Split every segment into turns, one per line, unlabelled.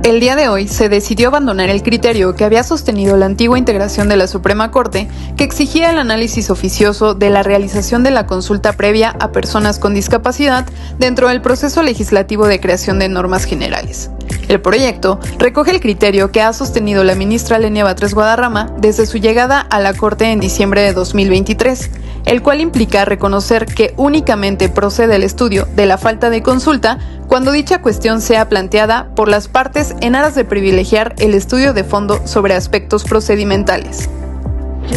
El día de hoy se decidió abandonar el criterio que había sostenido la antigua integración de la Suprema Corte, que exigía el análisis oficioso de la realización de la consulta previa a personas con discapacidad dentro del proceso legislativo de creación de normas generales. El proyecto recoge el criterio que ha sostenido la ministra Lenia Batres Guadarrama desde su llegada a la Corte en diciembre de 2023, el cual implica reconocer que únicamente procede el estudio de la falta de consulta cuando dicha cuestión sea planteada por las partes en aras de privilegiar el estudio de fondo sobre aspectos procedimentales.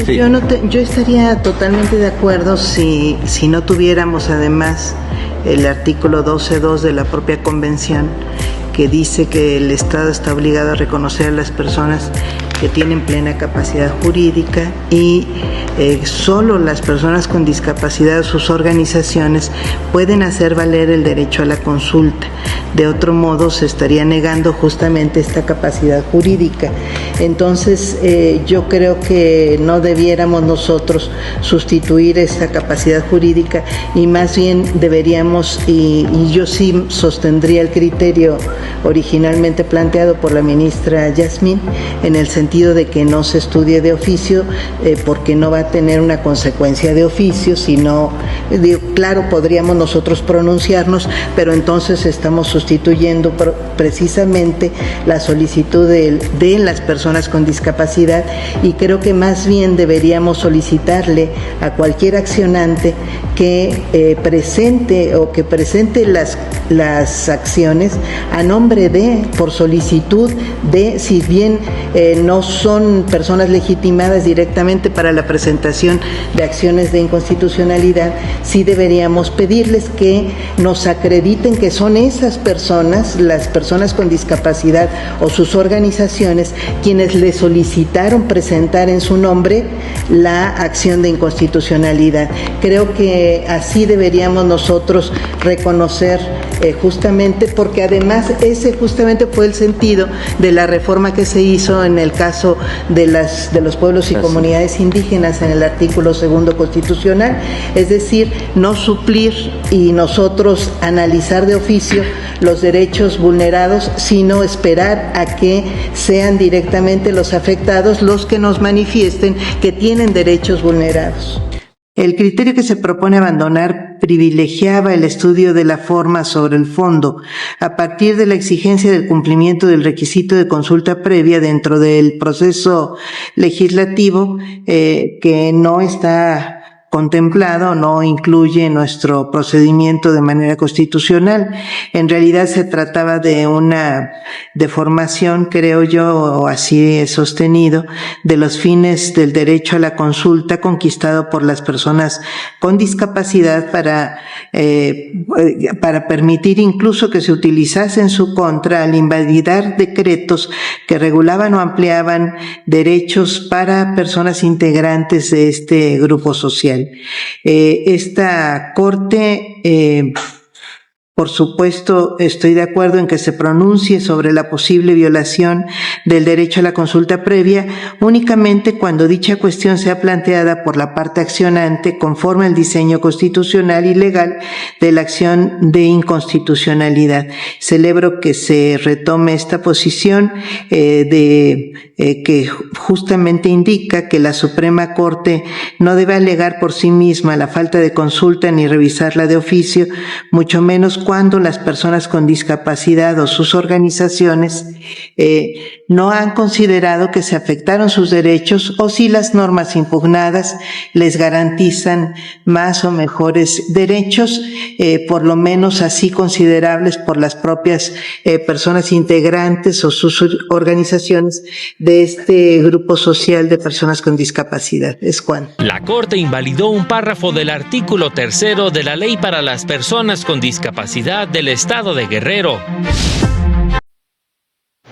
Sí. Yo estaría totalmente de acuerdo si no tuviéramos además el artículo 12.2 de la propia Convención, que dice que el Estado está obligado a reconocer a las personas que tienen plena capacidad jurídica y solo las personas con discapacidad o sus organizaciones pueden hacer valer el derecho a la consulta. De otro modo, se estaría negando justamente esta capacidad jurídica. Entonces, yo creo que no debiéramos nosotros sustituir esta capacidad jurídica y más bien deberíamos, y yo sí sostendría el criterio originalmente planteado por la ministra Yasmín, en el sentido de que no se estudie de oficio, porque no va a tener una consecuencia de oficio, sino, claro, podríamos nosotros pronunciarnos, pero entonces estamos sustituyendo precisamente la solicitud de las personas con discapacidad, y creo que más bien deberíamos solicitarle a cualquier accionante que presente las acciones a nombre de, por solicitud de, si bien no son personas legitimadas directamente para la presentación de acciones de inconstitucionalidad, sí deberíamos pedirles que nos acrediten que son esas personas, las personas con discapacidad o sus organizaciones, quienes le solicitaron presentar en su nombre la acción de inconstitucionalidad. Creo que así deberíamos nosotros reconocer justamente, porque además ese justamente fue el sentido de la reforma que se hizo en el caso de los pueblos y comunidades indígenas en el artículo 2 constitucional, es decir, no suplir y nosotros analizar de oficio los derechos vulnerados, sino esperar a que sean directamente los afectados los que nos manifiesten que tienen derechos vulnerados. El criterio que se propone abandonar privilegiaba el estudio de la forma sobre el fondo, a partir de la exigencia del cumplimiento del requisito de consulta previa dentro del proceso legislativo, que no está contemplado, no incluye nuestro procedimiento de manera constitucional. En realidad se trataba de una deformación, creo yo, o así he sostenido, de los fines del derecho a la consulta conquistado por las personas con discapacidad para permitir incluso que se utilizase en su contra al invalidar decretos que regulaban o ampliaban derechos para personas integrantes de este grupo social. Esta Corte, por supuesto, estoy de acuerdo en que se pronuncie sobre la posible violación del derecho a la consulta previa únicamente cuando dicha cuestión sea planteada por la parte accionante conforme al diseño constitucional y legal de la acción de inconstitucionalidad. Celebro que se retome esta posición que justamente indica que la Suprema Corte no debe alegar por sí misma la falta de consulta ni revisarla de oficio, mucho menos cuando las personas con discapacidad o sus organizaciones no han considerado que se afectaron sus derechos o si las normas impugnadas les garantizan más o mejores derechos, por lo menos así considerables por las propias personas integrantes o sus organizaciones de este grupo social de personas con discapacidad. Es Juan.
La Corte invalidó un párrafo del artículo 3 de la Ley para las Personas con Discapacidad del Estado de Guerrero.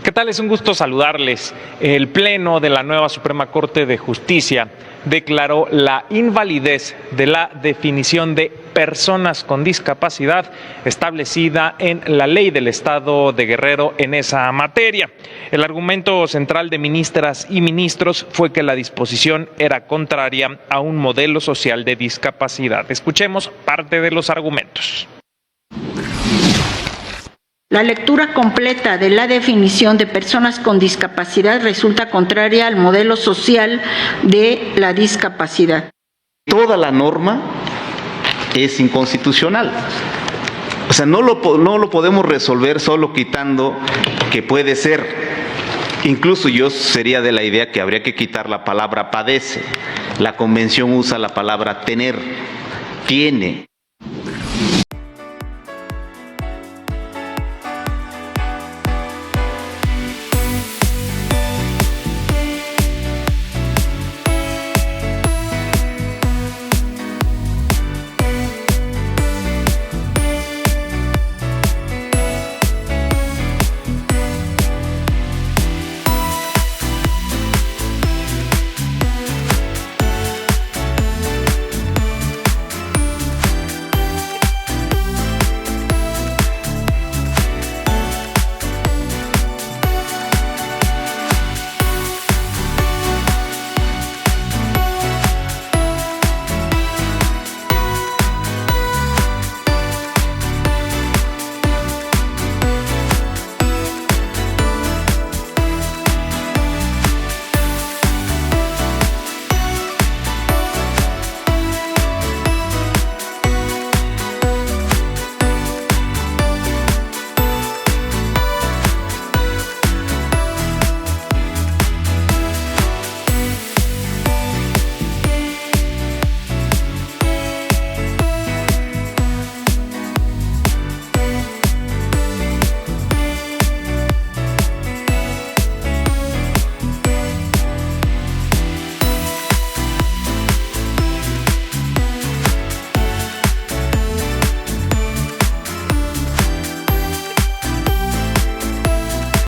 ¿Qué tal? Es un gusto saludarles. El Pleno de la nueva Suprema Corte de Justicia declaró la invalidez de la definición de personas con discapacidad establecida en la ley del Estado de Guerrero en esa materia. El argumento central de ministras y ministros fue que la disposición era contraria a un modelo social de discapacidad. Escuchemos parte de los argumentos.
La lectura completa de la definición de personas con discapacidad resulta contraria al modelo social de la discapacidad.
Toda la norma es inconstitucional. O sea, no lo podemos resolver solo quitando que puede ser. Incluso yo sería de la idea que habría que quitar la palabra padece. La convención usa la palabra tener, tiene.